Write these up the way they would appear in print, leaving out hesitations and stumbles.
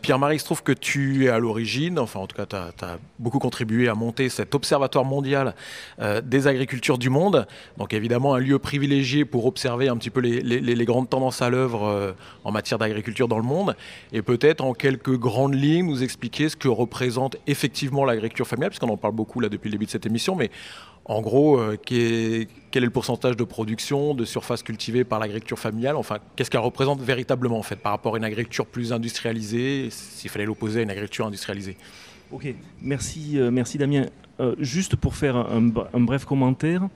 Pierre-Marie, il se trouve que tu es à l'origine, enfin en tout cas tu as beaucoup contribué à monter cet observatoire mondial des agricultures du monde. Donc évidemment un lieu privilégié pour observer un petit peu les grandes tendances à l'œuvre en matière d'agriculture dans le monde. Et peut-être en quelques grandes lignes nous expliquer ce que représente effectivement l'agriculture familiale, puisqu'on en parle beaucoup là depuis le début de cette émission, mais en gros, quel est le pourcentage de production, de surface cultivée par l'agriculture familiale? Enfin, qu'est-ce qu'elle représente véritablement en fait, par rapport à une agriculture plus industrialisée, s'il fallait l'opposer à une agriculture industrialisée? Ok, merci Damien. Juste pour faire un bref commentaire,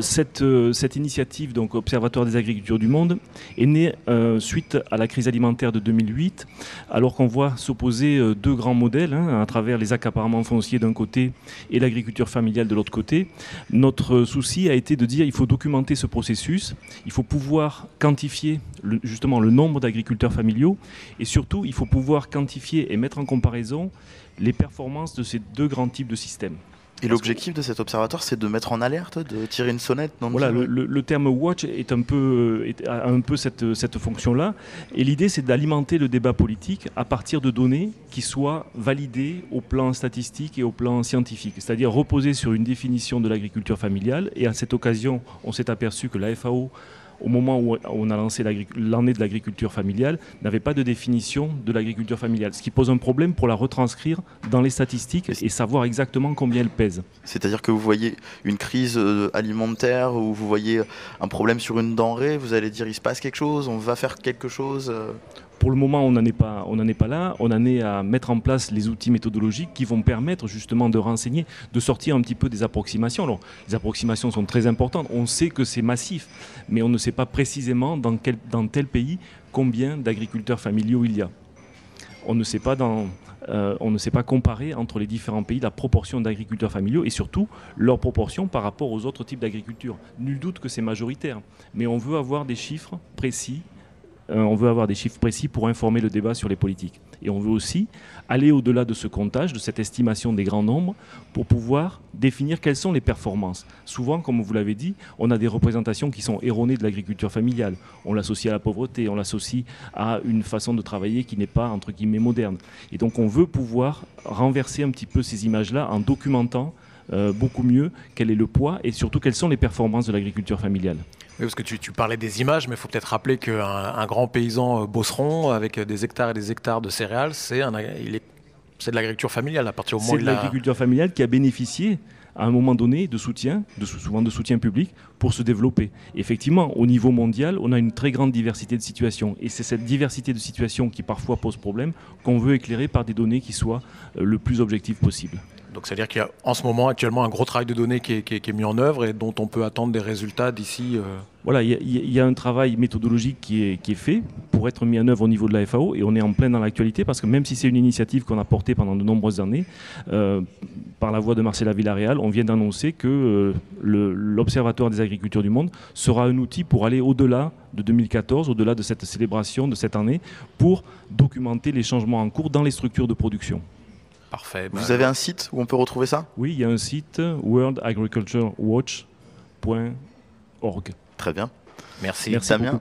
cette initiative, donc Observatoire des agricultures du monde, est née suite à la crise alimentaire de 2008, alors qu'on voit s'opposer deux grands modèles, à travers les accaparements fonciers d'un côté et l'agriculture familiale de l'autre côté. Notre souci a été de dire qu'il faut documenter ce processus, il faut pouvoir quantifier justement le nombre d'agriculteurs familiaux, et surtout il faut pouvoir quantifier et mettre en comparaison les performances de ces deux grands types de systèmes. Et l'objectif de cet observatoire, c'est de mettre en alerte, de tirer une sonnette? Voilà, le terme watch a un peu cette fonction-là. Et l'idée, c'est d'alimenter le débat politique à partir de données qui soient validées au plan statistique et au plan scientifique. C'est-à-dire reposer sur une définition de l'agriculture familiale. Et à cette occasion, on s'est aperçu que la FAO, au moment où on a lancé l'année de l'agriculture familiale, n'avait pas de définition de l'agriculture familiale, ce qui pose un problème pour la retranscrire dans les statistiques et savoir exactement combien elle pèse. C'est-à-dire que vous voyez une crise alimentaire ou vous voyez un problème sur une denrée, vous allez dire il se passe quelque chose, on va faire quelque chose Pour le moment, on n'en est pas là. On en est à mettre en place les outils méthodologiques qui vont permettre justement de renseigner, de sortir un petit peu des approximations. Alors, les approximations sont très importantes. On sait que c'est massif, mais on ne sait pas précisément dans tel pays combien d'agriculteurs familiaux il y a. On ne sait pas comparer entre les différents pays la proportion d'agriculteurs familiaux et surtout leur proportion par rapport aux autres types d'agriculture. Nul doute que c'est majoritaire, mais on veut avoir des chiffres précis. On veut avoir des chiffres précis pour informer le débat sur les politiques. Et on veut aussi aller au-delà de ce comptage, de cette estimation des grands nombres, pour pouvoir définir quelles sont les performances. Souvent, comme vous l'avez dit, on a des représentations qui sont erronées de l'agriculture familiale. On l'associe à la pauvreté, on l'associe à une façon de travailler qui n'est pas, entre guillemets, moderne. Et donc on veut pouvoir renverser un petit peu ces images-là en documentant beaucoup mieux quel est le poids et surtout quelles sont les performances de l'agriculture familiale. Oui, parce que tu parlais des images, mais il faut peut-être rappeler qu'un grand paysan bosseron avec des hectares et des hectares de céréales, c'est de l'agriculture familiale à partir du moment où c'est de l'agriculture familiale qui a bénéficié à un moment donné de soutien, souvent de soutien public, pour se développer. Effectivement, au niveau mondial, on a une très grande diversité de situations. Et c'est cette diversité de situations qui parfois pose problème qu'on veut éclairer par des données qui soient le plus objectives possible. Donc c'est-à-dire qu'il y a en ce moment actuellement un gros travail de données qui est mis en œuvre et dont on peut attendre des résultats d'ici... Voilà, il y a un travail méthodologique qui est fait pour être mis en œuvre au niveau de la FAO et on est en plein dans l'actualité parce que même si c'est une initiative qu'on a portée pendant de nombreuses années, par la voix de Marcela Villarreal, on vient d'annoncer que l'Observatoire des agricultures du monde sera un outil pour aller au-delà de 2014, au-delà de cette célébration de cette année, pour documenter les changements en cours dans les structures de production. Parfait. Vous avez un site où on peut retrouver ça? Oui, il y a un site worldagriculturewatch.org. Très bien. Merci Damien.